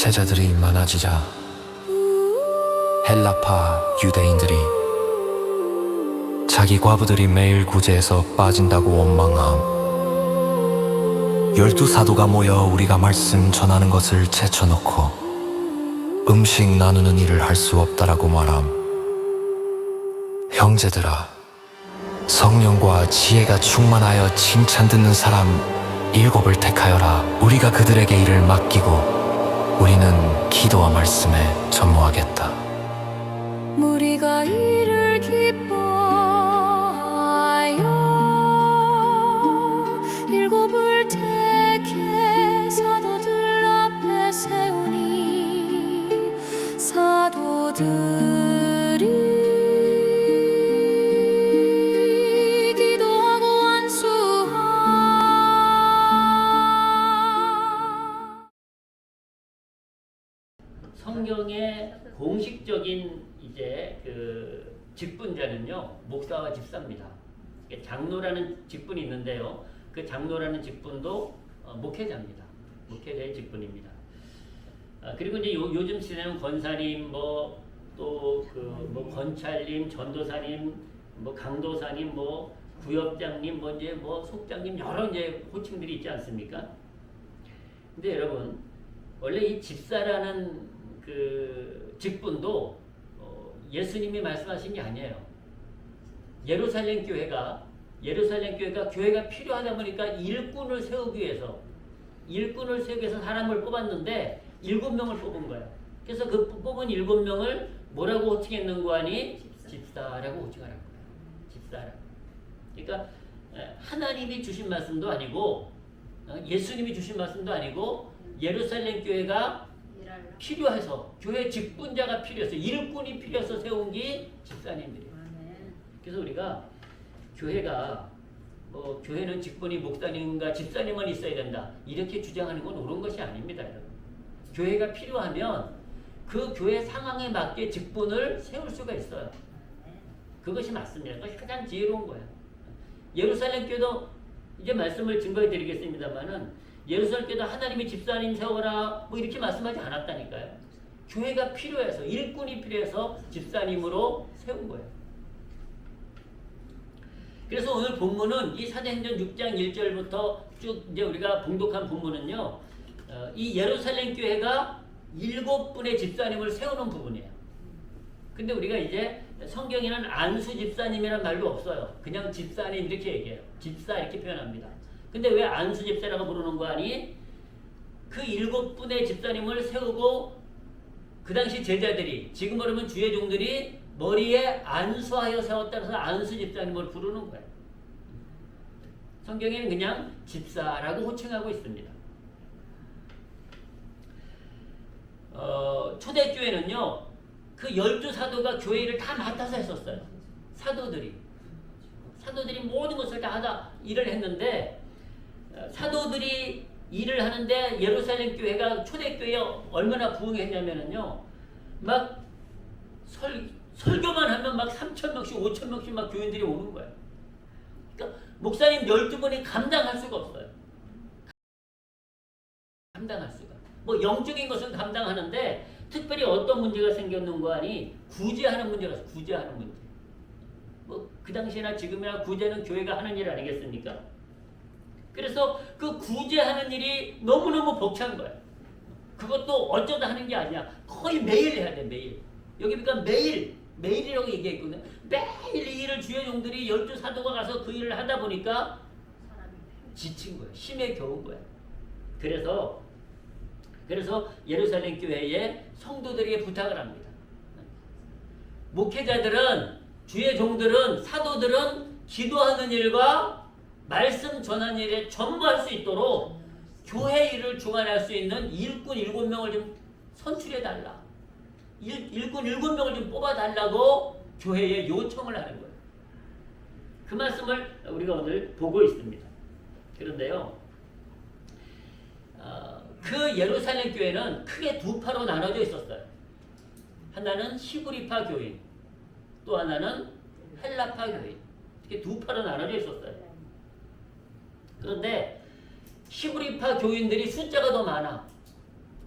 제자들이 많아지자 헬라파 유대인들이 자기 과부들이 매일 구제에서 빠진다고 원망함. 12사도가 모여 우리가 말씀 전하는 것을 제쳐놓고 음식 나누는 일을 할 수 없다라고 말함. 형제들아, 성령과 지혜가 충만하여 칭찬 듣는 사람 7을 택하여라. 우리가 그들에게 일을 맡기고 우리는 기도와 말씀에 전무하겠다. 무리가 이를 기뻐하여 7을 택해 사도들 앞에 세우니 사도들이 기도하고 안수하. 성경의 공식적인 이제 그 직분자는요, 목사와 집사입니다. 장로라는 직분이 있는데요, 그 장로라는 직분도 목회자입니다. 목회자의 직분입니다. 그리고 이제 요즘 시대는 권사님, 뭐 또 그 뭐 권찰님, 전도사님, 뭐 강도사님, 뭐 구역장님, 뭐 이제 뭐 속장님, 여러 이제 호칭들이 있지 않습니까? 근데 여러분, 원래 이 집사라는 그 직분도 예수님이 말씀하신 게 아니에요. 예루살렘 교회가 교회가 필요하다 보니까 일꾼을 세우기 위해서 사람을 뽑았는데 7명을 뽑은 거예요. 그래서 그 뽑은 7명을 뭐라고 호칭했는고 하니? 집사라고 호칭하라는 거예요. 집사라고. 그러니까 하나님이 주신 말씀도 아니고 예수님이 주신 말씀도 아니고 예루살렘 교회가 필요해서, 교회 직분자가 필요해서, 일꾼이 필요해서 세운 게 집사님들이에요. 그래서 우리가 교회가 교회는 직분이 목사님과 집사님만 있어야 된다, 이렇게 주장하는 건 옳은 것이 아닙니다, 여러분. 교회가 필요하면 그 교회 상황에 맞게 직분을 세울 수가 있어요. 그것이 맞습니다. 그것이 가장 지혜로운 거예요. 예루살렘 교회도 이제 말씀을 증거해 드리겠습니다만은, 예루살렘 교회도 하나님이 집사님 세워라 뭐 이렇게 말씀하지 않았다니까요. 교회가 필요해서, 일꾼이 필요해서 집사님으로 세운 거예요. 그래서 오늘 본문은 이 사도행전 6장 1절부터 쭉 이제 우리가 봉독한 본문은요, 이 예루살렘 교회가 7분의 집사님을 세우는 부분이에요. 근데 우리가 이제 성경에는 안수 집사님이라는 말도 없어요. 그냥 집사님 이렇게 얘기해요. 집사 이렇게 표현합니다. 근데 왜 안수 집사라고 부르는 거 아니? 그 7분의 집사님을 세우고 그 당시 제자들이, 지금 그러면 주의 종들이 머리에 안수하여 세웠다 해서 안수 집사님을 부르는 거예요. 성경에는 그냥 집사라고 호칭하고 있습니다. 초대교회는요, 그 12사도가 교회를 다 맡아서 했었어요. 사도들이 모든 것을 다 하다 일을 했는데, 사도들이 일을 하는데 예루살렘 교회가 초대교회에 얼마나 부응했냐면은요, 막 설교만 하면 막 3,000명씩 5,000명씩 막 교인들이 오는 거예요. 그러니까 목사님 12분이 감당할 수가 없어요. 감당할 수가. 뭐 영적인 것은 감당하는데 특별히 어떤 문제가 생겼는가 하니 구제하는 문제가 있어요. 구제하는 문제. 뭐 그 당시나 지금이나 구제는 교회가 하는 일 아니겠습니까? 그래서 그 구제하는 일이 너무너무 벅찬 거예요. 그것도 어쩌다 하는 게 아니야. 거의 매일 해야 돼, 매일. 여기 보니까 매일이라고 얘기했거든요. 매일 이 일을 주의 종들이 12사도가 가서 그 일을 하다 보니까 지친 거예요. 힘에 겨운 거예요. 그래서 예루살렘 교회에 성도들에게 부탁을 합니다. 목회자들은, 주의 종들은, 사도들은 기도하는 일과 말씀 전하는 일에 전무할 수 있도록 교회 일을 주관할 수 있는 일꾼 7명을 좀 선출해달라. 일꾼 7명을 좀 뽑아달라고 교회에 요청을 하는 거예요. 그 말씀을 우리가 오늘 보고 있습니다. 그런데요, 그 예루살렘 교회는 크게 두 파로 나눠져 있었어요. 하나는 히브리파 교인, 또 하나는 헬라파 교인. 이렇게 두 파로 나눠져 있었어요. 그런데 히브리파 교인들이 숫자가 더 많아.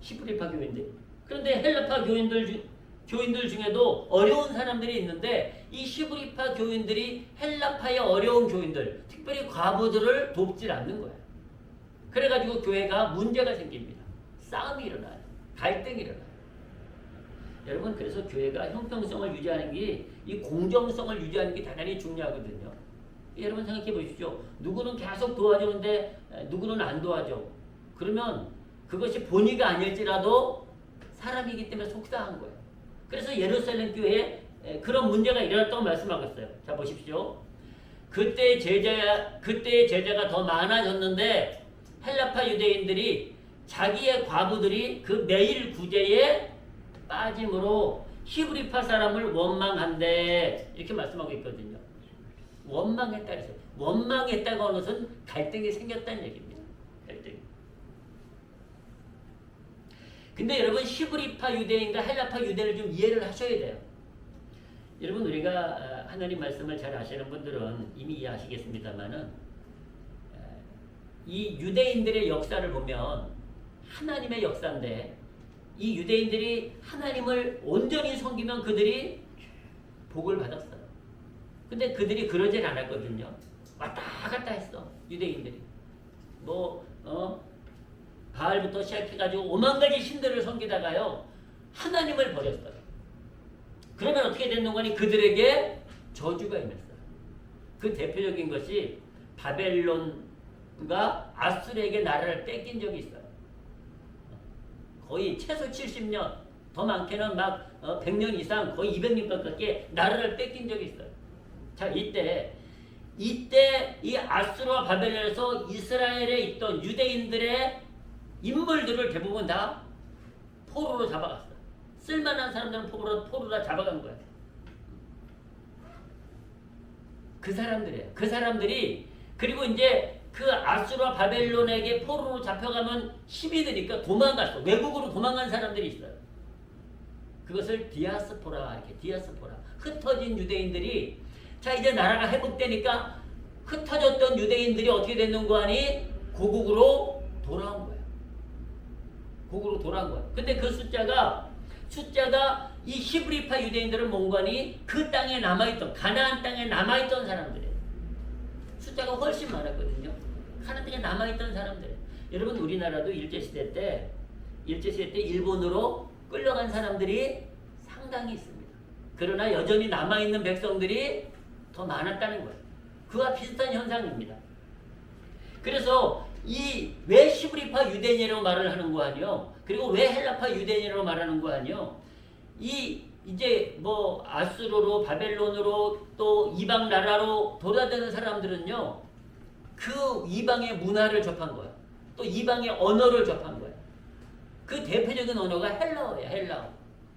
히브리파 교인들. 그런데 헬라파 교인들 중에도 어려운 사람들이 있는데 이 히브리파 교인들이 헬라파의 어려운 교인들, 특별히 과부들을 돕질 않는 거예요. 그래가지고 교회가 문제가 생깁니다. 싸움이 일어나요. 갈등이 일어나요. 여러분, 그래서 교회가 형평성을 유지하는 게, 이 공정성을 유지하는 게 대단히 중요하거든요. 여러분 생각해 보십시오. 누구는 계속 도와주는데 누구는 안 도와줘. 그러면 그것이 본의가 아닐지라도 사람이기 때문에 속상한 거예요. 그래서 예루살렘 교회에 그런 문제가 일어났다고 말씀하고 있어요. 자, 보십시오. 그때의 제자가 더 많아졌는데 헬라파 유대인들이 자기의 과부들이 그 매일 구제에 빠짐으로 히브리파 사람을 원망한대, 이렇게 말씀하고 있거든요. 원망했다 그랬어요. 원망했다고 하는 것은 갈등이 생겼다는 얘기입니다. 갈등. 근데 여러분, 히브리파 유대인과 헬라파 유대인을 좀 이해를 하셔야 돼요. 여러분, 우리가 하나님 말씀을 잘 아시는 분들은 이미 이해하시겠습니다만은, 이 유대인들의 역사를 보면 하나님의 역사인데, 이 유대인들이 하나님을 온전히 섬기면 그들이 복을 받았어요. 근데 그들이 그러질 않았거든요. 왔다 갔다 했어, 유대인들이. 바알부터 시작해가지고 5만 가지 신들을 섬기다가요, 하나님을 버렸어요. 그러면 어떻게 됐는 거니? 그들에게 저주가 임했어요. 그 대표적인 것이 바벨론과 아수르에게 나라를 뺏긴 적이 있어요. 거의 최소 70년, 더 많게는 막 100년 이상, 거의 200년 가깝게 나라를 뺏긴 적이 있어요. 자, 이때 이 아수르와 바벨론에서 이스라엘에 있던 유대인들의 인물들을 대부분 다 포로로 잡아갔어요. 쓸만한 사람들은 포로로 다 잡아간 거예요. 그 사람들이에요. 그 사람들이, 그리고 이제 그 아수르와 바벨론에게 포로로 잡혀가면 힘이 드니까 도망갔어. 외국으로 도망간 사람들이 있어요. 그것을 디아스포라, 이렇게 디아스포라. 흩어진 유대인들이, 자, 이제 나라가 회복되니까 흩어졌던 유대인들이 어떻게 됐는 거 아니? 고국으로 돌아온 거예요. 고국으로 돌아온 거예요. 근데 그 숫자가 이 히브리파 유대인들을 몽관이 그 땅에 남아있던, 가나안 땅에 남아있던 사람들이에요. 숫자가 훨씬 많았거든요. 가나안 땅에 남아있던 사람들. 여러분, 우리나라도 일제시대 때 일본으로 끌려간 사람들이 상당히 있습니다. 그러나 여전히 남아있는 백성들이 더 많았다는 거예요. 그와 비슷한 현상입니다. 그래서 왜 히브리파 유대인이라고 말을 하는 거 아니요? 그리고 왜 헬라파 유대인이라고 말하는 거 아니요? 이제 아수르로, 바벨론으로, 또 이방 나라로 돌아다니는 사람들은요, 그 이방의 문화를 접한 거예요. 또 이방의 언어를 접한 거예요. 그 대표적인 언어가 헬라어예요. 헬라어.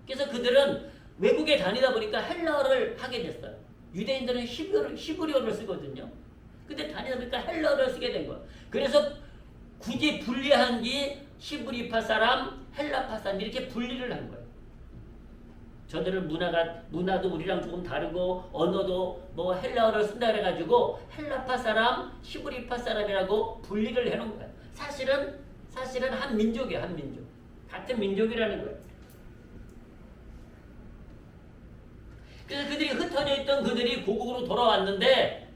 그래서 그들은 외국에 다니다 보니까 헬라어를 하게 됐어요. 유대인들은 히브리어를 쓰거든요. 근데 다니다 보니까 헬라어를 쓰게 된 거예요. 그래서 굳이 분리한 게 히브리파 사람, 헬라파 사람, 이렇게 분리를 한 거예요. 저들은 문화도 우리랑 조금 다르고 언어도 헬라어를 쓴다 그래가지고 헬라파 사람, 히브리파 사람이라고 분리를 해놓은 거예요. 사실은 한 민족이에요. 한 민족. 같은 민족이라는 거예요. 그래서 그들이 흩어져 있던 그들이 고국으로 돌아왔는데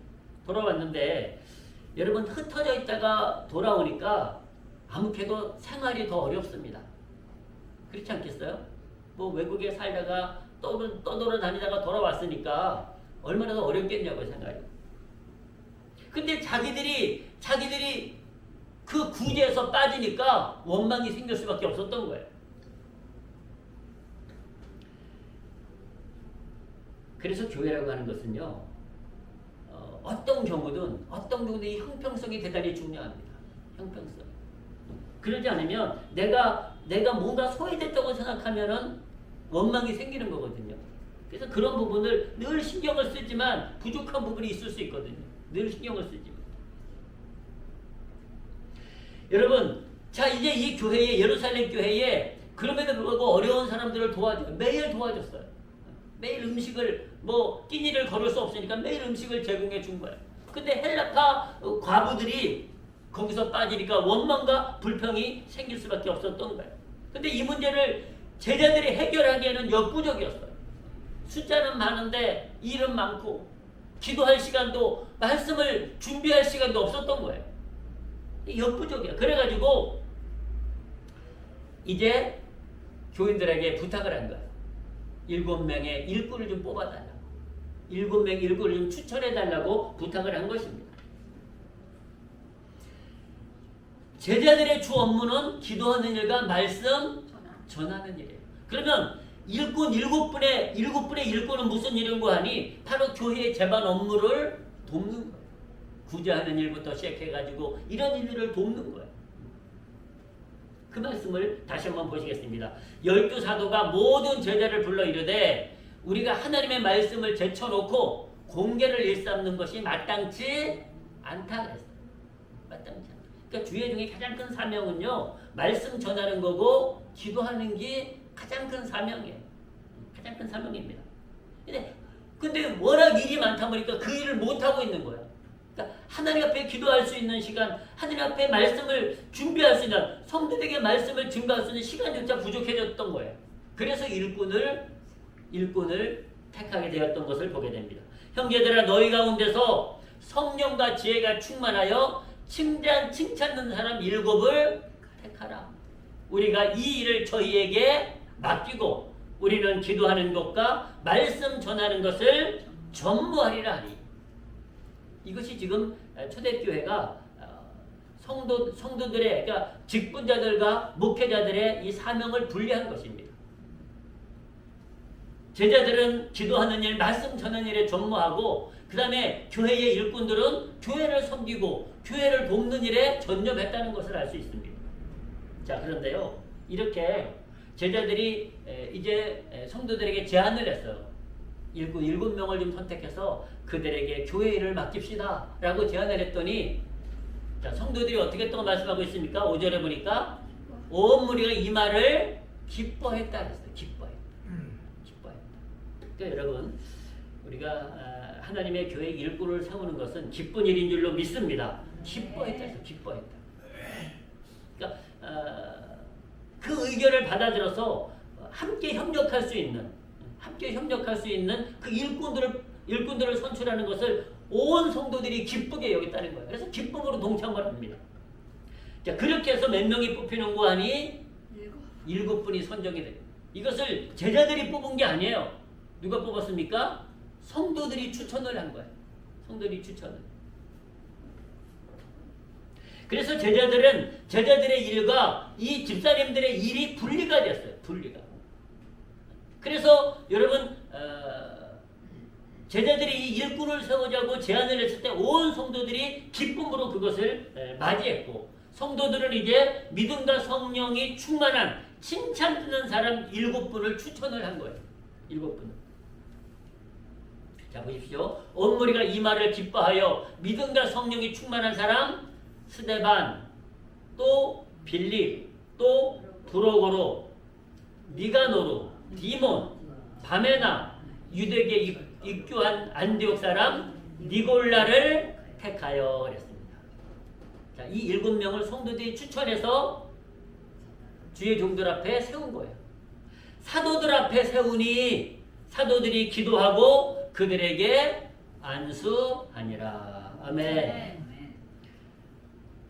여러분, 흩어져 있다가 돌아오니까 아무래도 생활이 더 어렵습니다. 그렇지 않겠어요? 외국에 살다가 떠돌아다니다가 돌아왔으니까 얼마나 더 어렵겠냐고요, 생활이. 근데 자기들이 그 구제에서 빠지니까 원망이 생길 수밖에 없었던 거예요. 그래서 교회라고 하는 것은요, 어떤 경우든 이 형평성이 대단히 중요합니다. 형평성. 그러지 않으면 내가 뭔가 소외됐다고 생각하면은 원망이 생기는 거거든요. 그래서 그런 부분을 늘 신경을 쓰지만 부족한 부분이 있을 수 있거든요. 늘 신경을 쓰지만. 여러분, 자, 이제 이 교회에, 예루살렘 교회에 그럼에도 불구하고 어려운 사람들을 매일 도와줬어요. 매일 음식을, 끼니를 걸을 수 없으니까 매일 음식을 제공해 준 거예요. 근데 헬라파 과부들이 거기서 빠지니까 원망과 불평이 생길 수밖에 없었던 거예요. 근데 이 문제를 제자들이 해결하기에는 역부족이었어요. 숫자는 많은데 일은 많고 기도할 시간도 말씀을 준비할 시간도 없었던 거예요. 역부족이야. 그래가지고 이제 교인들에게 부탁을 한 거예요. 7명의 일꾼을 좀 뽑아달라고. 7명 일꾼을 좀 추천해달라고 부탁을 한 것입니다. 제자들의 주 업무는 기도하는 일과 말씀 전하는 일이에요. 그러면 일꾼 7분의 일꾼은 무슨 일인고 하니 바로 교회의 제반 업무를 돕는 거예요. 구제하는 일부터 시작해가지고 이런 일들을 돕는 거예요. 그 말씀을 다시 한번 보시겠습니다. 12사도가 모든 제자를 불러 이르되 우리가 하나님의 말씀을 제쳐놓고 공개를 일삼는 것이 마땅치 않다 그랬어요. 마땅치 않다. 그러니까 주의 중에 가장 큰 사명은요, 말씀 전하는 거고 기도하는 게 가장 큰 사명이에요. 가장 큰 사명입니다. 근데 워낙 일이 많다 보니까 그 일을 못하고 있는 거예요. 그러니까 하나님 앞에 기도할 수 있는 시간, 하나님 앞에 말씀을 준비할 수 있는, 성도들에게 말씀을 증거할 수 있는 시간조차 부족해졌던 거예요. 그래서 일꾼을 택하게 되었던 것을 보게 됩니다. 형제들아, 너희 가운데서 성령과 지혜가 충만하여 칭찬는 사람 7을 택하라. 우리가 이 일을 저희에게 맡기고 우리는 기도하는 것과 말씀 전하는 것을 전무하리라 하니. 이것이 지금 초대교회가 성도들의, 그러니까 직분자들과 목회자들의 이 사명을 분리한 것입니다. 제자들은 기도하는 일, 말씀 전하는 일에 전무하고, 그 다음에 교회의 일꾼들은 교회를 섬기고 교회를 돕는 일에 전념했다는 것을 알 수 있습니다. 자, 그런데요, 이렇게 제자들이 이제 성도들에게 제안을 했어요. 일꾼 7명을 좀 선택해서 그들에게 교회 일을 맡깁시다 라고 제안을 했더니, 자, 성도들이 어떻게 또 말씀하고 있습니까? 5절에 보니까 온 무리가 이 말을 기뻐했다 그랬어요. 기뻐했다. 그러니까 여러분, 우리가 하나님의 교회 일꾼을 세우는 것은 기쁜 일인 줄로 믿습니다. 기뻐했다 해서 기뻐했다. 그러니까 그 의견을 받아들여서 함께 협력할 수 있는 그 일꾼들을 선출하는 것을 온 성도들이 기쁘게 여겼다는 거예요. 그래서 기쁨으로 동참을 합니다. 자, 그렇게 해서 몇 명이 뽑히는고 하니 7분이 선정이 돼요. 이것을 제자들이 뽑은 게 아니에요. 누가 뽑았습니까? 성도들이 추천을 한 거예요. 성도들이 추천을. 그래서 제자들의 일과 이 집사님들의 일이 분리가 됐어요. 분리가. 그래서 여러분, 제자들이 이 일꾼을 세우자고 제안을 했을 때 온 성도들이 기쁨으로 그것을 맞이했고, 성도들은 이제 믿음과 성령이 충만한 칭찬 듣는 사람 7분을 추천을 한 거예요. 7분을. 자, 보십시오. 온 무리가 이 말을 기뻐하여 믿음과 성령이 충만한 사람 스데반, 또 빌립, 또 브로고로, 니가노루, 디몬, 바메나, 유대계 입교한 안디옥 사람 니골라를 택하여 그랬습니다. 자, 이 7명을 성도들이 추천해서 주의 종들 앞에 세운 거예요. 사도들 앞에 세우니 사도들이 기도하고 그들에게 안수하니라. 아멘.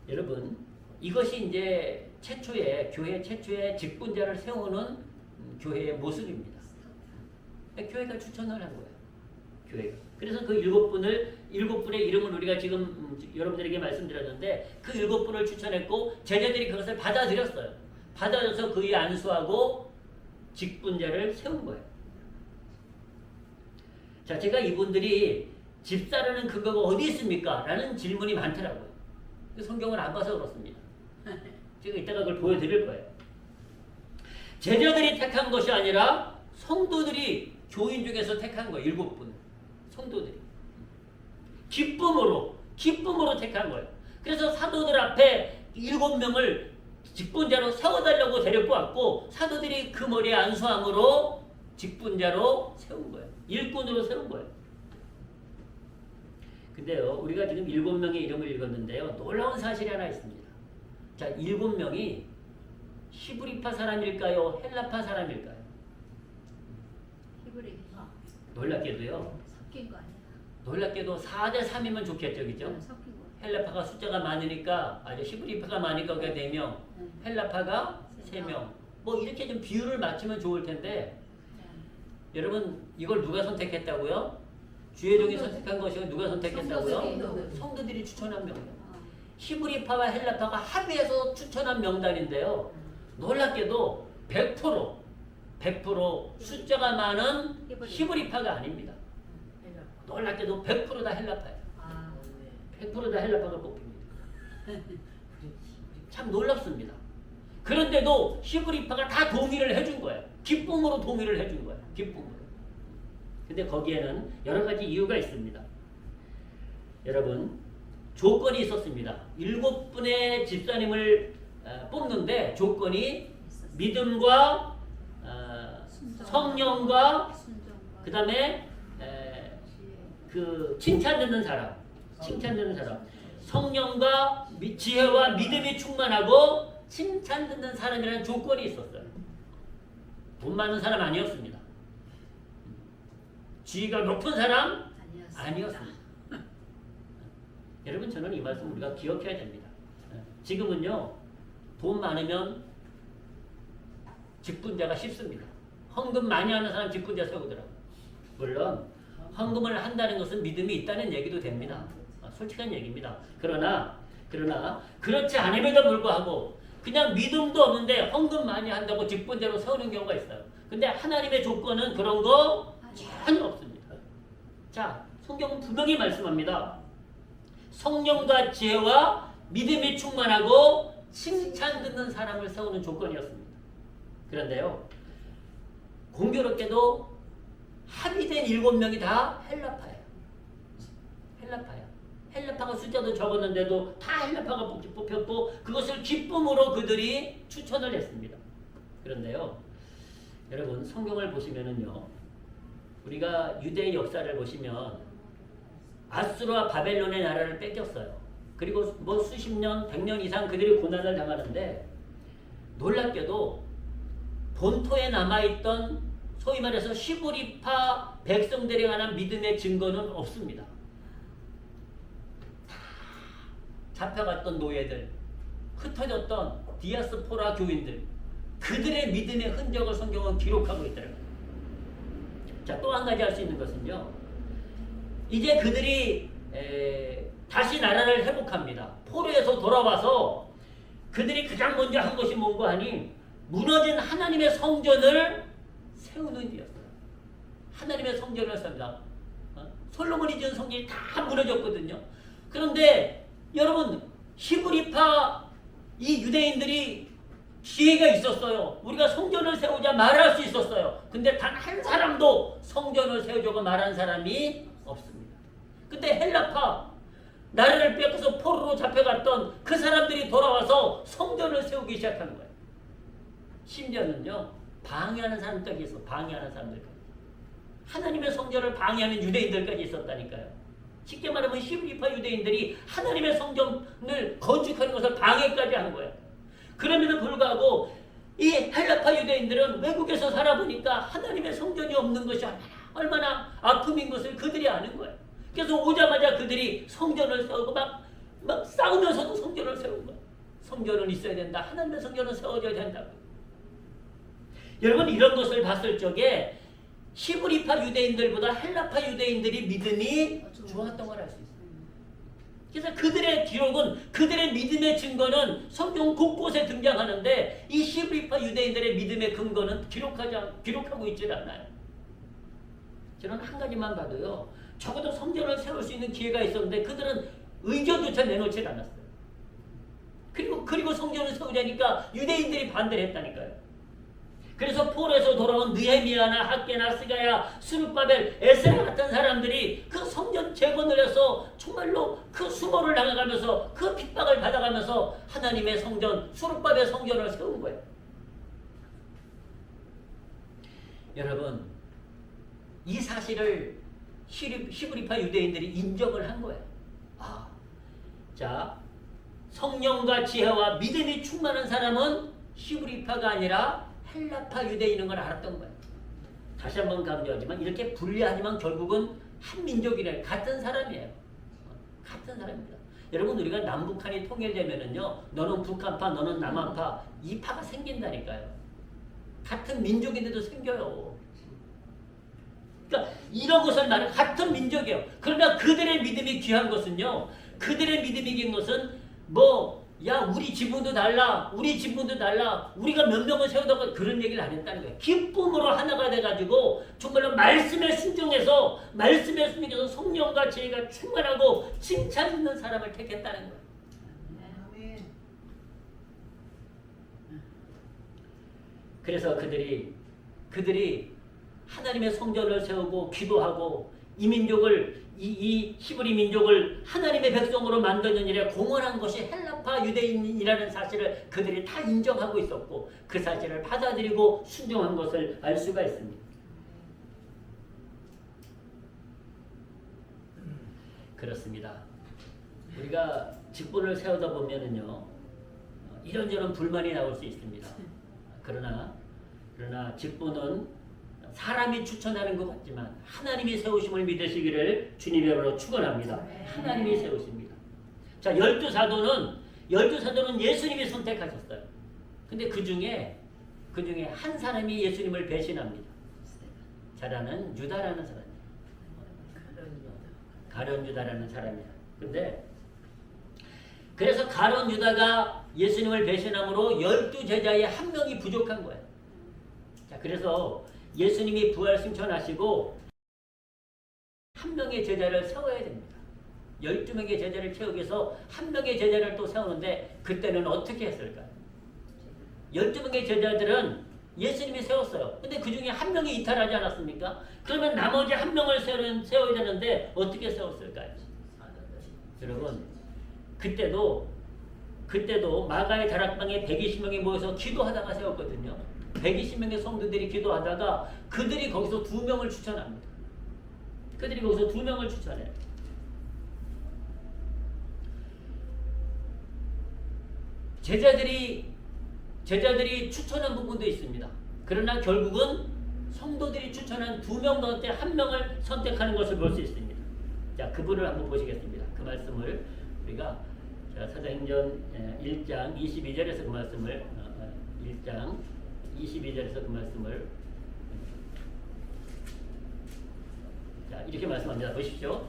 여러분, 이것이 이제 교회 최초의 직분자를 세우는 교회의 모습입니다. 교회가 추천을 한 거예요. 교회가. 그래서 그 7분의 이름을 우리가 지금 여러분들에게 말씀드렸는데, 그 7분을 추천했고 제자들이 그것을 받아들였어요. 받아들여서 그의 안수하고 직분자를 세운 거예요. 자, 제가 이분들이 집사라는 근거가 어디 있습니까? 라는 질문이 많더라고요. 성경을 안 봐서 그렇습니다. 제가 이따가 그걸 보여드릴 거예요. 제자들이 택한 것이 아니라 성도들이 교인 중에서 택한 거예요. 7분. 성도들이. 기쁨으로 택한 거예요. 그래서 사도들 앞에 7명을 직분자로 세워달라고 데리고 왔고, 사도들이 그 머리에 안수함으로 직분자로 세운 거예요. 일꾼으로 세운 거예요. 근데요, 우리가 지금 7명의 이름을 읽었는데요, 놀라운 사실이 하나 있습니다. 자, 7명이 히브리파 사람일까요? 헬라파 사람일까요? 히브리 놀랍게도요. 섞인 거 아니야? 놀랍게도 4대 3이면 좋겠죠, 그죠? 섞인 거. 헬라파가 숫자가 많으니까 히브리파가 많으니까 그게 4명, 헬라파가 3명. 뭐 이렇게 좀 비율을 맞추면 좋을 텐데 여러분 이걸 누가 선택했다고요? 주혜종이 선택한 것이고 누가 선택했다고요? 성도들이 추천한 명단. 히브리파와 헬라파가 합의해서 추천한 명단인데요. 놀랍게도 100% 숫자가 많은 히브리파가 아닙니다. 놀랍게도 100%다 헬라파예요. 100%다 헬라파가 뽑힙니다. 참 놀랍습니다. 그런데도 히브리파가 다 동의를 해준 거예요. 기쁨으로 동의를 해준 거예요. 기쁨으로. 근데 거기에는 여러 가지 이유가 있습니다. 여러분, 조건이 있었습니다. 7분의 집사님을 뽑는데 조건이 믿음과 성령과 그 다음에 그 칭찬 듣는 사람, 성령과 지혜와 믿음이 충만하고 칭찬 듣는 사람이라는 조건이 있었어요. 돈 많은 사람 아니었습니다. 지위가 높은 사람 아니었습니다. 여러분 저는 이 말씀 우리가 기억해야 됩니다. 지금은요 돈 많으면 직분자가 쉽습니다. 헌금 많이 하는 사람 직분자 세우더라고요. 물론 헌금을 한다는 것은 믿음이 있다는 얘기도 됩니다. 솔직한 얘기입니다. 그러나 그렇지 않음에도 불구하고 그냥 믿음도 없는데 헌금 많이 한다고 직분자로 세우는 경우가 있어요. 근데 하나님의 조건은 그런 거 전혀 없습니다. 자, 성경은 분명히 말씀합니다. 성령과 지혜와 믿음이 충만하고 칭찬 듣는 사람을 세우는 조건이었습니다. 그런데요, 공교롭게도 합의된 7명이 다 헬라파예요. 헬라파가 숫자도 적었는데도 다 헬라파가 뽑혔고 그것을 기쁨으로 그들이 추천을 했습니다. 그런데요, 여러분 성경을 보시면은요, 우리가 유대의 역사를 보시면 아수르와 바벨론의 나라를 뺏겼어요. 그리고 뭐 수십 년, 100년 이상 그들이 고난을 당하는데 놀랍게도 본토에 남아있던 소위 말해서 히브리파 백성들에 관한 믿음의 증거는 없습니다. 잡혀갔던 노예들, 흩어졌던 디아스포라 교인들, 그들의 믿음의 흔적을 성경은 기록하고 있더라고요. 자, 또 한 가지 할 수 있는 것은요, 이제 그들이 다시 나라를 회복합니다. 포로에서 돌아와서 그들이 가장 먼저 한 것이 뭔가 하니 무너진 하나님의 성전을 세우는 일이었어요. 하나님의 성전을 세웁니다. 솔로몬이 지은 성전이 다 무너졌거든요. 그런데 여러분, 히브리파 이 유대인들이 기회가 있었어요. 우리가 성전을 세우자 말할 수 있었어요. 근데 단 한 사람도 성전을 세우자고 말한 사람이 없습니다. 근데 헬라파, 나라를 뺏겨서 포로로 잡혀갔던 그 사람들이 돌아와서 성전을 세우기 시작한 거예요. 심지어는요, 방해하는 사람까지 있어. 방해하는 사람들까지. 하나님의 성전을 방해하는 유대인들까지 있었다니까요. 쉽게 말하면 히브리파 유대인들이 하나님의 성전을 건축하는 것을 방해까지 한 거예요. 그럼에도 불구하고 이 헬라파 유대인들은 외국에서 살아보니까 하나님의 성전이 없는 것이 얼마나 아픔인 것을 그들이 아는 거예요. 그래서 오자마자 그들이 성전을 세우고 막 싸우면서도 성전을 세운 거예요. 성전은 있어야 된다. 하나님의 성전은 세워져야 된다고. 여러분, 이런 것을 봤을 적에 히브리파 유대인들보다 헬라파 유대인들이 믿음이 좋았던 걸 알 수 있어요. 그래서 그들의 기록은, 그들의 믿음의 증거는 성경 곳곳에 등장하는데 이 히브리파 유대인들의 믿음의 근거는 기록하고 있질 않아요. 저는 한 가지만 봐도요, 적어도 성전을 세울 수 있는 기회가 있었는데 그들은 의견조차 내놓지 않았어요. 그리고 성전을 세우자니까 유대인들이 반대를 했다니까요. 그래서 포로에서 돌아온 느헤미야나 학개나 스가야, 스룹바벨, 에스라 같은 사람들이 그 성전 재건을 해서 정말로 그 수모를 당해가면서 그 핍박을 받아가면서 하나님의 성전, 스룹바벨 성전을 세운 거예요. 여러분, 이 사실을 히브리파 유대인들이 인정을 한 거예요. 자, 성령과 지혜와 믿음이 충만한 사람은 히브리파가 아니라 헬라파 유대인인 걸 알았던 거예요. 다시 한번 강조하지만 이렇게 분리하지만 결국은 한 민족이래. 같은 사람이에요. 같은 사람입니다. 여러분 우리가 남북한이 통일되면은요, 너는 북한파, 너는 남한파, 이 파가 생긴다니까요. 같은 민족인데도 생겨요. 그러니까 이런 것을 나는 같은 민족이에요. 그러나 그들의 믿음이 귀한 것은요, 그들의 믿음이 귀한 것은 야 우리 지분도 달라, 우리 지분도 달라, 우리가 몇 명을 세우다가 그런 얘기를 안 했다는 거예요. 기쁨으로 하나가 돼가지고 정말로 말씀에 순종해서 성령과 지혜가 충만하고 칭찬 있는 사람을 택했다는 거예요. 그래서 그들이 하나님의 성전을 세우고 기도하고 이 민족을 이 히브리 민족을 하나님의 백성으로 만드는 일에 공헌한 것이 헬라파 유대인이라는 사실을 그들이 다 인정하고 있었고 그 사실을 받아들이고 순종한 것을 알 수가 있습니다. 그렇습니다. 우리가 직분을 세우다 보면은요, 이런저런 불만이 나올 수 있습니다. 그러나 직분은 사람이 추천하는 것 같지만 하나님이 세우심을 믿으시기를 주님의 이름으로 축원합니다. 하나님이 세우십니다. 자, 12사도는 예수님이 선택하셨어요. 근데 그 중에 한 사람이 예수님을 배신합니다. 잘하는 유다라는 사람이에요. 가룟 유다라는 사람이야. 그래서 가룟 유다가 예수님을 배신함으로 12제자의 한 명이 부족한 거예요. 자, 그래서 예수님이 부활 승천하시고 한 명의 제자를 세워야 됩니다. 12명의 제자를 채우기 위해서 한 명의 제자를 또 세우는데 그때는 어떻게 했을까요? 12명의 제자들은 예수님이 세웠어요. 근데 그 중에 한 명이 이탈하지 않았습니까? 그러면 나머지 한 명을 세워야 되는데 어떻게 세웠을까요? 여러분, 그때도 마가의 다락방에 120명이 모여서 기도하다가 세웠거든요. 120명의 성도들이 기도하다가 그들이 거기서 2명을 추천합니다. 추천해요. 제자들이 추천한 부분도 있습니다. 그러나 결국은 성도들이 추천한 2명 가운데 1명을 선택하는 것을 볼 수 있습니다. 자, 그분을 한번 보시겠습니다. 그 말씀을 우리가 사도행전 1장 22절에서 그 말씀을 1장 22절에서 그 말씀을 자, 이렇게 말씀합니다. 보십시오.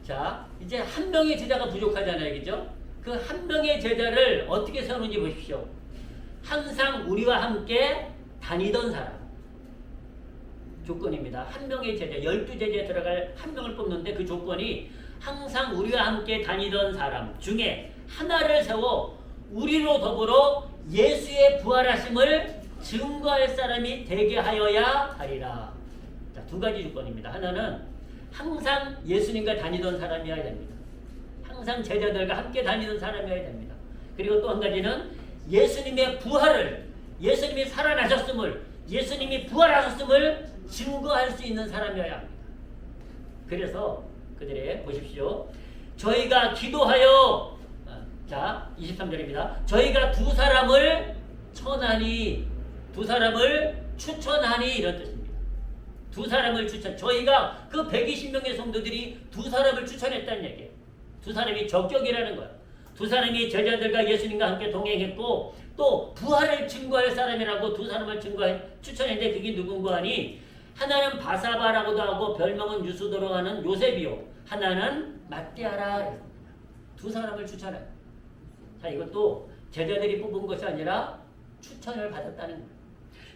자, 이제 한 명의 제자가 부족하잖아요. 그죠? 그 한 명의 제자를 어떻게 세우는지 보십시오. 항상 우리와 함께 다니던 사람. 조건입니다. 한 명의 제자, 12제자에 들어갈 한 명을 뽑는데 그 조건이 항상 우리와 함께 다니던 사람 중에 하나를 세워 우리로 더불어 예수의 부활하심을 증거할 사람이 되게 하여야 하리라. 자, 2가지 조건입니다. 하나는 항상 예수님과 다니던 사람이어야 됩니다. 항상 제자들과 함께 다니던 사람이어야 됩니다. 그리고 또 한 가지는 예수님의 부활을, 예수님이 살아나셨음을, 예수님이 부활하셨음을 증거할 수 있는 사람이어야 합니다. 그래서 그들의 보십시오. 저희가 기도하여 자 23절입니다. 저희가 2사람을 추천하니 이런 뜻입니다. 2사람을 추천. 저희가 그 120명의 성도들이 2사람을 추천했다는 얘기예요. 2사람이 적격이라는 거예요. 2사람이 제자들과 예수님과 함께 동행했고 또 부활을 증거할 사람이라고 2사람을 추천했는데 그게 누군가 하니 하나는 바사바라고도 하고 별명은 유수도로 하는 요셉이요 하나는 matthea라. 2사람을 추천해요. 자, 이것도 제자들이 뽑은 것이 아니라 추천을 받았다는 거예요.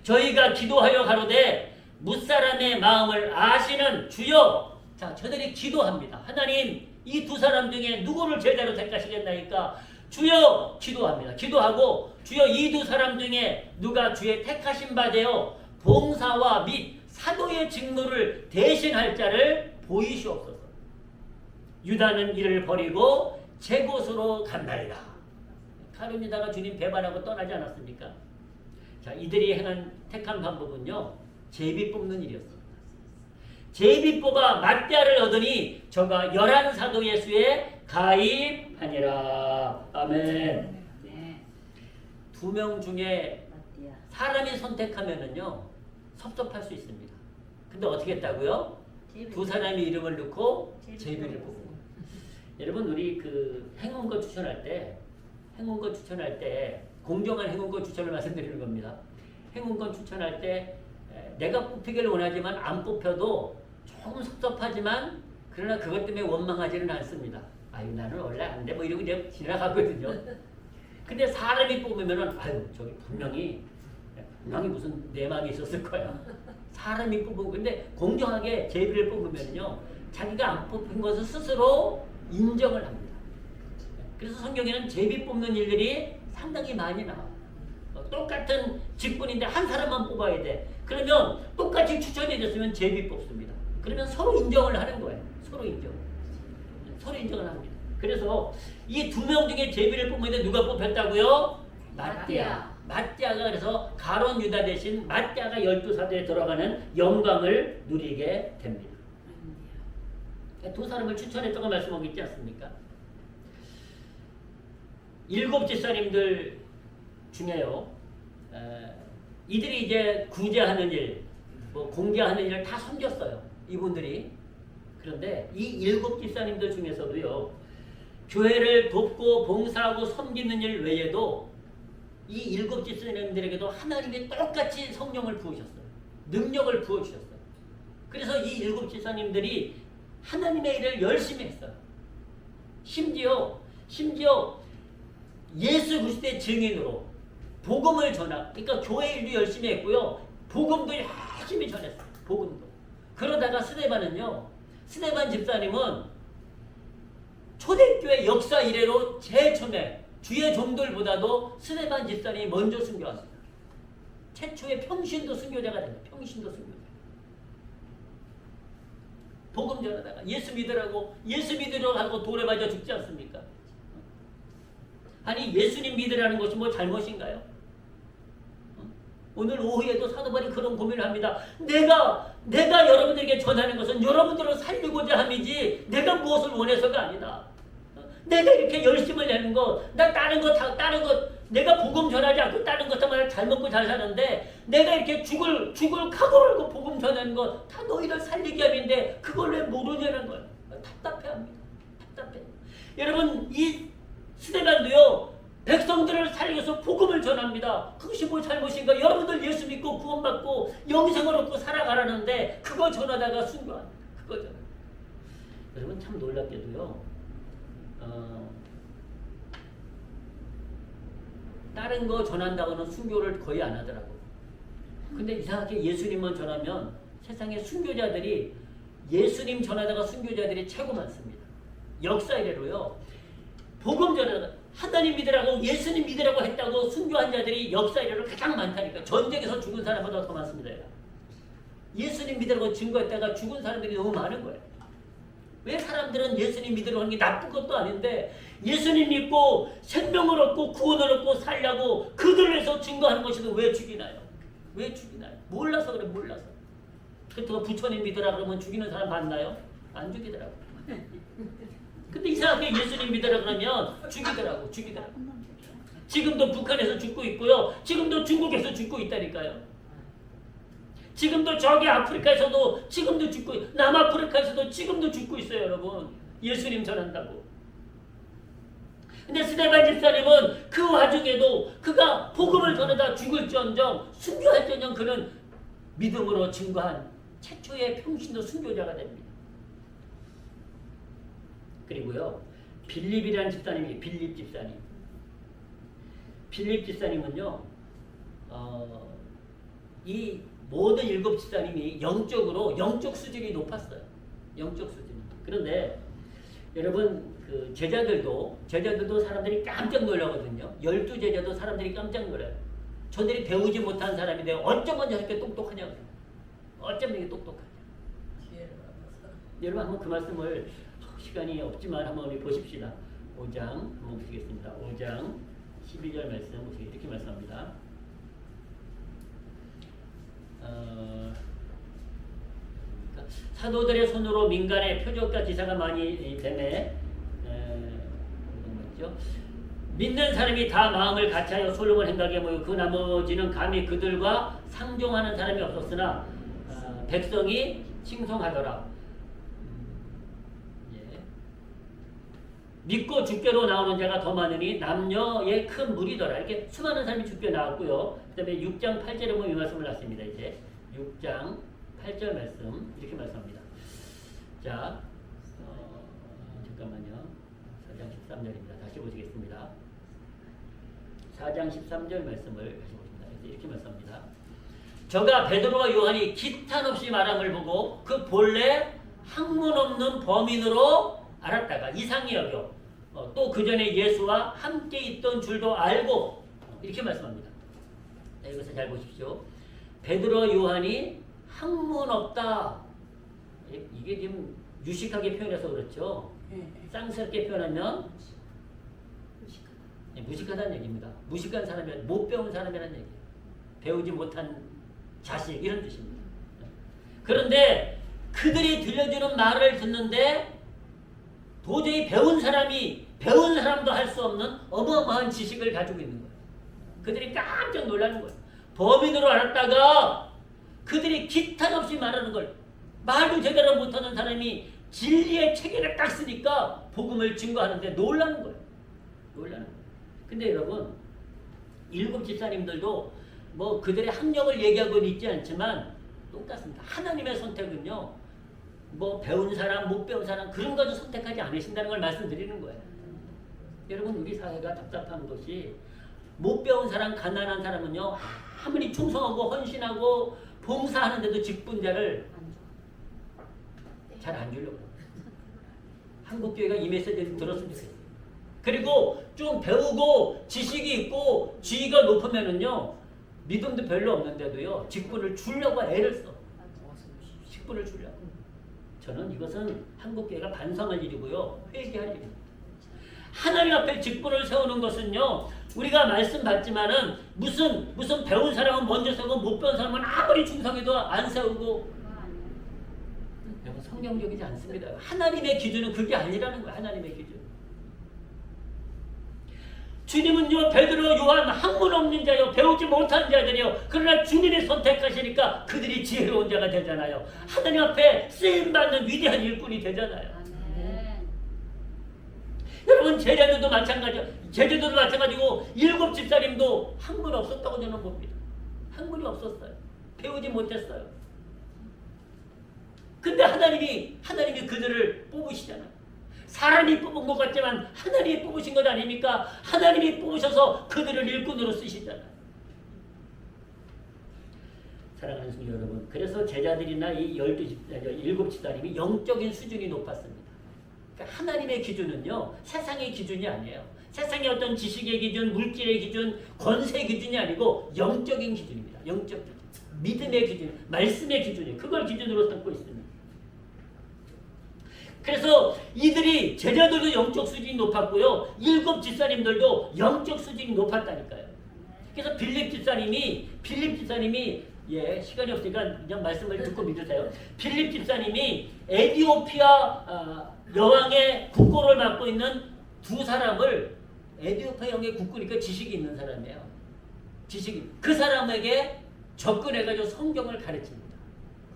저희가 기도하여 가로되 뭇사람의 마음을 아시는 주여. 자, 저들이 기도합니다. 하나님, 이 2사람 중에 누구를 제자로 택하시겠나이까? 주여 기도합니다. 기도하고 주여 이 2사람 중에 누가 주의 택하신 바 되어 봉사와 및 사도의 직무를 대신할 자를 보이시옵소서. 유다는 이를 버리고 제 곳으로 간다리라. 가룟 유다가 주님 배반하고 떠나지 않았습니까? 자, 이들이 행한 택한 방법은요, 제비 뽑는 일이었습니다. 제비 뽑아 matthea를 얻으니 저가 11사도 예수에 가입하니라. 아멘. 두 명 중에 사람이 선택하면은요 섭섭할 수 있습니다. 근데 어떻게 했다고요? 두 사람이 이름을 넣고 제비를 뽑은 거예요. 여러분 우리 그 행운권 추천할 때 공정한 행운권 추천을 말씀드리는 겁니다. 행운권 추천할 때 내가 뽑히기를 원하지만 안 뽑혀도 조금 섭섭하지만 그러나 그것 때문에 원망하지는 않습니다. 아유 나는 원래 안 돼 뭐 이러고 그냥 지나가거든요. 근데 사람이 뽑으면은 아유 저기 분명히 무슨 내 마음이 있었을 거야. 사람이 뽑은 근데 공정하게 제비를 뽑으면요 자기가 안 뽑힌 것을 스스로 인정을 합니다. 그래서 성경에는 제비 뽑는 일들이 상당히 많이 나와요. 똑같은 직분인데 한 사람만 뽑아야 돼. 그러면 똑같이 추천해 줬으면 제비 뽑습니다. 그러면 서로 인정을 하는 거예요. 서로 인정을 합니다. 그래서 이 두 명 중에 제비를 뽑는데 누가 뽑혔다고요? 맏띠아가 그래서 가론 유다 대신 맏띠아가 12사도에 들어가는 영광을 누리게 됩니다. 두 사람을 추천했다고 말씀하고 있지 않습니까? 7 집사님들 중에요. 이들이 이제 구제하는 일, 뭐 공개하는 일을 다 섬겼어요. 이분들이. 그런데 이 7 집사님들 중에서도요. 교회를 돕고 봉사하고 섬기는 일 외에도 이 7 집사님들에게도 하나님이 똑같이 성령을 부으셨어요. 능력을 부어주셨어요. 그래서 이 7 집사님들이 하나님의 일을 열심히 했어요. 심지어 예수 그리스도의 증인으로 복음을 그러니까 교회 일도 열심히 했고요. 복음도 열심히 전했어요. 복음도. 그러다가 스데반 집사님은 초대교회 역사 이래로 제일 처음에 주의 종들보다도 스데반 집사님이 먼저 순교했습니다. 최초의 평신도 순교자가 됩니다. 평신도 순교자. 복음 전하다가 예수 믿으라고 하고 돌에 맞아 죽지 않습니까? 아니 예수님 믿으라는 것이 뭐 잘못인가요? 오늘 오후에도 사도 바울이 그런 고민을 합니다. 내가 여러분들에게 전하는 것은 여러분들을 살리고자 함이지 내가 무엇을 원해서가 아니다. 내가 이렇게 열심을 내는 것, 나 다른 것 내가 복음 전하지 않고 다른 것 때문에 잘 먹고 잘 사는데 내가 이렇게 죽을 각오를 하고 복음 전하는 것 다 너희를 살리기 함인데 그걸 왜 모르냐는 거예요. 답답해합니다. 답답해. 여러분 이 스데반도요 백성들을 살려서 복음을 전합니다. 그것이 뭐 잘못인가? 여러분들 예수 믿고 구원받고 영생을 얻고 살아가라는데 그거 전하다가 순교합니다. 그거 전하. 여러분 참 놀랍게도요. 다른 거 전한다고는 순교를 거의 안 하더라고. 근데 이상하게 예수님만 전하면 세상에 순교자들이 예수님 전하다가 순교자들이 최고 많습니다. 역사 이래로요. 복음 전하다 하나님 믿으라고 예수님 믿으라고 했다고 순교한 자들이 역사 이래로 가장 많다니까. 전쟁에서 죽은 사람보다 더 많습니다. 예수님 믿으라고 증거했다가 죽은 사람들이 너무 많은 거예요. 왜 사람들은 예수님 믿으려고 하는 게 나쁜 것도 아닌데 예수님 믿고 생명을 얻고 구원을 얻고 살려고 그들을 위해서 증거하는 것인데 왜 죽이나요? 왜 죽이나요? 몰라서 그래. 몰라서. 그렇다고 부처님 믿으라 그러면 죽이는 사람 봤나요? 안 죽이더라고. 근데 이상하게 예수님 믿으라 그러면 죽이더라고. 지금도 북한에서 죽고 있고요. 지금도 중국에서 죽고 있다니까요. 지금도 저기 아프리카에서도 지금도 죽고 남아프리카에서도 지금도 죽고 있어요. 여러분 예수님 전한다고. 근데 스데반 집사님은 그 와중에도 그가 복음을 전하다 죽을지언정 순교할지언정 그는 믿음으로 증거한 최초의 평신도 순교자가 됩니다. 그리고요 빌립이라는 집사님이 빌립 집사님은요 이 모든 7 집사님이 영적 수준이 높았어요. 영적 수준이. 그런데 여러분 그 제자들도 사람들이 깜짝 놀라거든요. 12 제자도 사람들이 깜짝 놀라요. 저들이 배우지 못한 사람인데 어쩌면 저렇게 똑똑하냐고. 어쩌면 이게 똑똑하냐. 여러분 한번 그 말씀을 시간이 없지만 한번 우리 보십시다. 5장 한번 보시겠습니다. 5장 12절 말씀 보시기 이렇게 말씀합니다. 사도들의 손으로 민간의 표적과 기사가 많이 되네. 믿는 사람이 다 마음을 같이하여 솔로몬 행각에 모여 그 나머지는 감히 그들과 상종하는 사람이 없었으나 백성이 칭송하더라. 예. 믿고 주께로 나오는 자가 더 많으니 남녀의 큰 무리더라. 이렇게 수많은 사람이 주께 나왔고요. 그 다음에 6장 8절에 보면 이 말씀을 놨습니다. 이제 6장 8절 말씀 이렇게 말씀합니다. 자, 잠깐만요. 4장 13절입니다. 다시 보시겠습니다. 4장 13절 말씀을 다시 보십니다. 이렇게 말씀합니다. 저가 베드로와 요한이 기탄 없이 말함을 보고 그 본래 학문 없는 범인으로 알았다가 이상히 여겨 또 그 전에 예수와 함께 있던 줄도 알고 이렇게 말씀합니다. 자, 이것을 잘 보십시오. 베드로와 요한이 학문 없다. 이게 지금 유식하게 표현해서 그렇죠. 쌍스럽게 표현하면 무식하다는 얘기입니다. 무식한 사람이란 못 배운 사람이라는 얘기예요. 배우지 못한 자식 이런 뜻입니다. 그런데 그들이 들려주는 말을 듣는데 도저히 배운 사람도 할 수 없는 어마어마한 지식을 가지고 있는 거예요. 그들이 깜짝 놀라는 거예요. 범인으로 알았다가 그들이 기탄 없이 말하는 걸 말도 제대로 못하는 사람이 진리의 체계를 딱 쓰니까 복음을 증거하는데 놀라는 거예요. 놀라는 거예요. 근데 여러분, 일곱 집사님들도 뭐 그들의 학력을 얘기하고는 있지 않지만 똑같습니다. 하나님의 선택은요, 뭐 배운 사람, 못 배운 사람 그런 것도 선택하지 않으신다는 걸 말씀드리는 거예요. 여러분, 우리 사회가 답답한 것이 못 배운 사람, 가난한 사람은요 아무리 충성하고 헌신하고 봉사하는데도 직분자를 잘 안 주려고 해요. 한국교회가 이 메시지를 들었으면 좋겠어요. 그리고 좀 배우고 지식이 있고 지위가 높으면은요 믿음도 별로 없는데도요 직분을 주려고 애를 써. 직분을 주려고. 저는 이것은 한국교회가 반성할 일이고요 회개할 일입니다. 하나님 앞에 직분을 세우는 것은요 우리가 말씀 받지만은 무슨 배운 사람은 먼저 세우고 못 배운 사람은 아무리 충성해도 안 세우고 여러분 성경적이지 않습니다. 하나님의 기준은 그게 아니라는 거예요. 하나님의 기준. 주님은요 베드로, 요한 학문 없는 자요 배우지 못한 자들이요 그러나 주님이 선택하시니까 그들이 지혜로운 자가 되잖아요. 하나님 앞에 쓰임받는 위대한 일꾼이 되잖아요. 여러분 제자들도 마찬가지고 일곱 집사님도 학문 없었다고 저는 봅니다. 학문이 없었어요. 배우지 못했어요. 근데 하나님이 그들을 뽑으시잖아요. 사람이 뽑은 것 같지만 하나님이 뽑으신 것 아닙니까? 하나님이 뽑으셔서 그들을 일꾼으로 쓰시잖아요. 사랑하는 성도 여러분, 그래서 제자들이나 이 일곱 집사님이 영적인 수준이 높았습니다. 그러니까 하나님의 기준은요 세상의 기준이 아니에요. 세상의 어떤 지식의 기준, 물질의 기준, 권세 기준이 아니고 영적인 기준입니다. 영적 기준, 믿음의 기준, 말씀의 기준이에요. 그걸 기준으로 삼고 있습니다. 그래서 이들이 제자들도 영적 수준이 높았고요. 일곱 집사님들도 영적 수준이 높았다니까요. 그래서 빌립 집사님이 시간이 없으니까 그냥 말씀을 듣고 믿으세요. 빌립 집사님이 에티오피아 여왕의 국고를 맡고 있는 두 사람을 에티오피아 여왕의 국고니까 지식이 있는 사람이에요. 그 사람에게 접근해가지고 성경을 가르칩니다.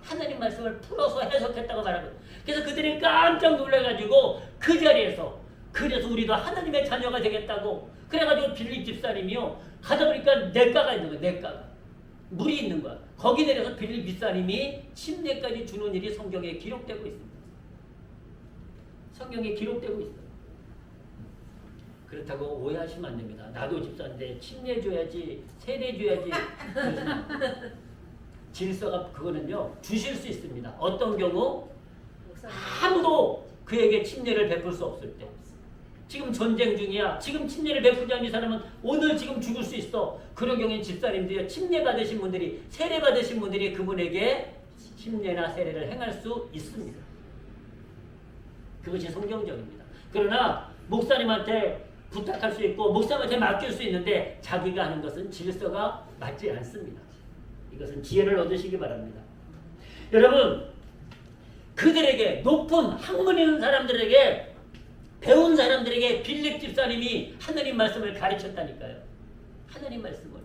하나님 말씀을 풀어서 해석했다고 말하고 그래서 그들이 깜짝 놀라가지고 그 자리에서 그래서 우리도 하나님의 자녀가 되겠다고 그래가지고 빌립 집사님이요 가다 보니까 냇가가 있는 거야. 냇가가 물이 있는 거야. 거기 내려서 빌립 집사님이 침례까지 주는 일이 성경에 기록되고 있습니다. 성경에 기록되고 있어요. 그렇다고 오해하시면 안 됩니다. 나도 집사인데 침례 줘야지 세례 줘야지 질서가 그거는요 주실 수 있습니다. 어떤 경우 아무도 그에게 침례를 베풀 수 없을 때 지금 전쟁 중이야. 지금 침례를 베푸지 않은 사람은 오늘 지금 죽을 수 있어. 그런 경우에 집사님들이 침례 받으신 분들이 세례 받으신 분들이 그분에게 침례나 세례를 행할 수 있습니다. 그것이 성경적입니다. 그러나 목사님한테 부탁할 수 있고 목사님한테 맡길 수 있는데 자기가 하는 것은 질서가 맞지 않습니다. 이것은 지혜를 얻으시기 바랍니다. 여러분 그들에게 높은 학문 있는 사람들에게 배운 사람들에게 빌립 집사님이 하나님 말씀을 가르쳤다니까요. 하나님 말씀을.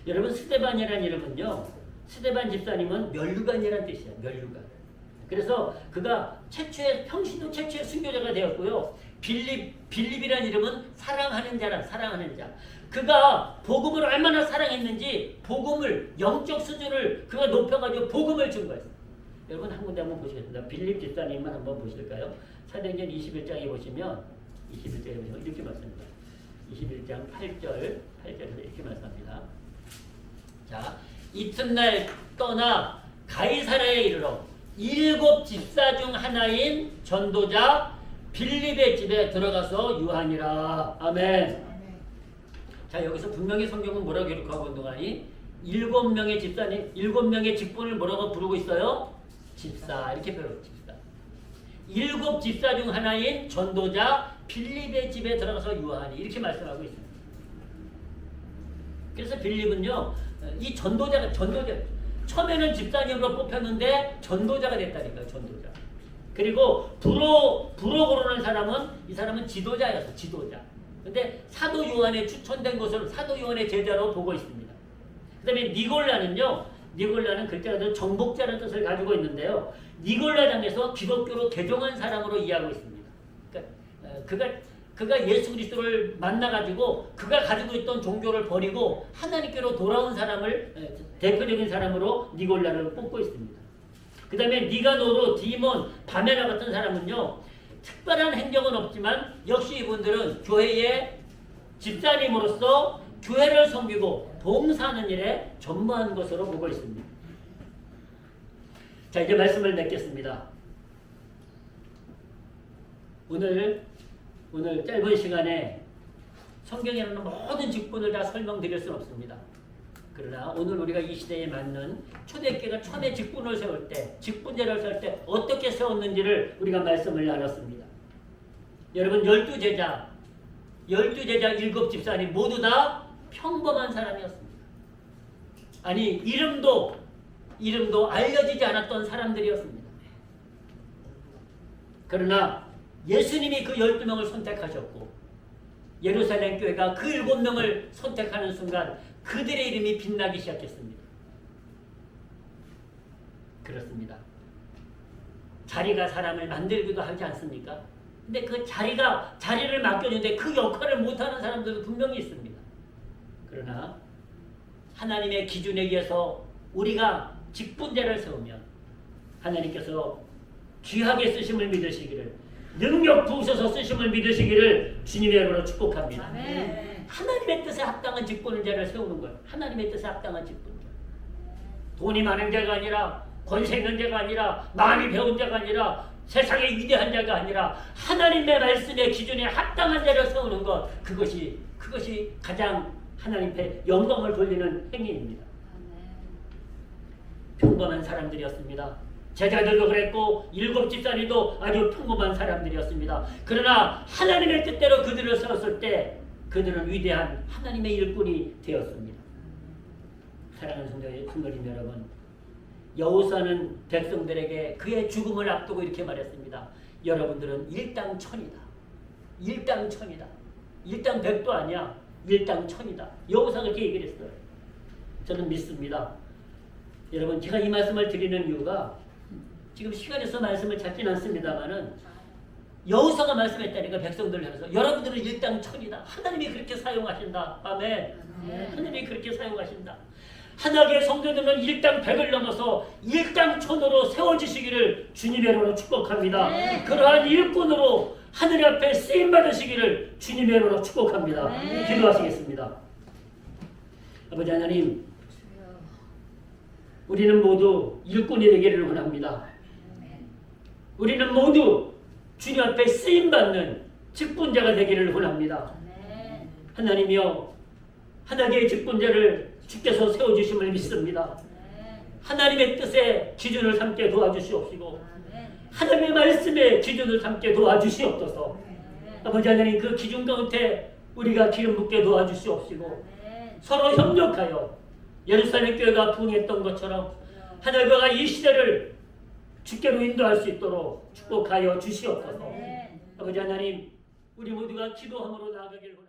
여러분 스데반이라는 이름은요. 스데반 집사님은 멸류관이라는 뜻이에요. 멸류관. 그래서 그가 평신도 최초의 순교자가 되었고요. 빌립이라는 이름은 사랑하는 자란 사랑하는 자. 그가 복음을 얼마나 사랑했는지 복음을 영적 수준을 그가 높여가지고 복음을 준 거예요. 여러분 한 군데 한번 보시겠습니다. 빌립 집사님만 한번 보실까요? 사도행전 21장에 보시면 이렇게 말씀합니다. 21장 8절에서 이렇게 말씀합니다. 자, 이튿날 떠나 가이사랴에 이르러 7 집사 중 하나인 전도자 빌립의 집에 들어가서 유하니라. 아멘. 자, 여기서 분명히 성경은 뭐라고 기록하고 있는 동안이 7명의 집사님, 7명의 직분을 뭐라고 부르고 있어요? 집사. 이렇게 부르고 집사. 7 집사 중 하나인 전도자 빌립의 집에 들어가서 유하니. 이렇게 말씀하고 있습니다. 그래서 빌립은요, 이 전도자, 처음에는 집사님으로 뽑혔는데 전도자가 됐다니까요, 전도자. 그리고 부록으로는 이 사람은 지도자였어, 지도자. 근데 사도 요한에 추천된 것을 사도 요한의 제자로 보고 있습니다. 그 다음에 니골라는 글자가 정복자라는 뜻을 가지고 있는데요. 니골라당에서 기독교로 개종한 사람으로 이해하고 있습니다. 그러니까 그가 예수 그리스도를 만나가지고 그가 가지고 있던 종교를 버리고 하나님께로 돌아온 사람을 대표적인 사람으로 니골라를 뽑고 있습니다. 그 다음에 니가노르, 디몬, 바메라 같은 사람은요. 특별한 행적은 없지만 역시 이분들은 교회의 집사님으로서 교회를 섬기고 봉사하는 일에 전무한 것으로 보고 있습니다. 자, 이제 말씀을 맺겠습니다. 오늘 짧은 시간에 성경에 있는 모든 직분을 다 설명드릴 수는 없습니다. 그러나 오늘 우리가 이 시대에 맞는 초대교회가 처음에 직분을 세울 때, 직분제를 세울 때 어떻게 세웠는지를 우리가 말씀을 나눴습니다. 여러분 12제자 7 집사님 모두 다 평범한 사람이었습니다. 아니 이름도 알려지지 않았던 사람들이었습니다. 그러나 예수님이 그 12명을 선택하셨고 예루살렘 교회가 그 7명을 선택하는 순간 그들의 이름이 빛나기 시작했습니다. 그렇습니다. 자리가 사람을 만들기도 하지 않습니까? 근데 그 자리를 맡겨주는데 그 역할을 못하는 사람들도 분명히 있습니다. 그러나 하나님의 기준에 의해서 우리가 직분제를 세우면 하나님께서 귀하게 쓰심을 믿으시기를 능력 부으셔서 쓰심을 믿으시기를 주님의 이름으로 축복합니다. 아멘. 하나님의 뜻에 합당한 직분제를 세우는 거예요. 하나님의 뜻에 합당한 직분제. 돈이 많은 자가 아니라 권세 있는 자가 아니라 많이 배운 자가 아니라 세상의 위대한 자가 아니라 하나님의 말씀의 기준에 합당한 자를 세우는 것, 그것이 가장 하나님께 영광을 돌리는 행위입니다. 평범한 사람들이었습니다. 제자들도 그랬고 7 집사님도 아주 평범한 사람들이었습니다. 그러나 하나님의 뜻대로 그들을 세웠을 때 그들은 위대한 하나님의 일꾼이 되었습니다. 사랑하는 성도님 여러분, 여호수아는 백성들에게 그의 죽음을 앞두고 이렇게 말했습니다. 여러분들은 일당천이다. 일당천이다. 일당백도 아니야. 일당천이다. 여호수아가 그렇게 얘기를 했어요. 저는 믿습니다. 여러분, 제가 이 말씀을 드리는 이유가 지금 시간에서 말씀을 찾지는 않습니다만은 여호수아가 말씀했다니까 백성들을 향해서 여러분들은 일당천이다. 하나님이 그렇게 사용하신다. 아멘. 하나님이 그렇게 사용하신다. 하나님의 성도들은 일당백을 넘어서 일당천으로 세워지시기를 주님의 이름으로 축복합니다. 네. 그러한 일꾼으로 하늘 앞에 쓰임 받으시기를 주님의 이름으로 축복합니다. 네. 기도하시겠습니다. 아버지 하나님, 우리는 모두 일꾼이 되기를 원합니다. 우리는 모두 주님 앞에 쓰임받는 직분자가 되기를 원합니다. 하나님이여, 하나님의 직분자를 주께서 세워주심을 믿습니다. 하나님의 뜻에 기준을 삼게 도와주시옵시고 하나님의 말씀에 기준을 삼게 도와주시옵소서. 아버지 하나님, 그 기준 가운데 우리가 기름 붓게 도와주시옵시고 서로 협력하여 예루살렘 교회가 부흥했던 것처럼 하나님과 이 시대를 주께로 인도할 수 있도록 축복하여 주시옵소서. 아버지 하나님, 우리 모두가 기도함으로 나아가길 원합니다.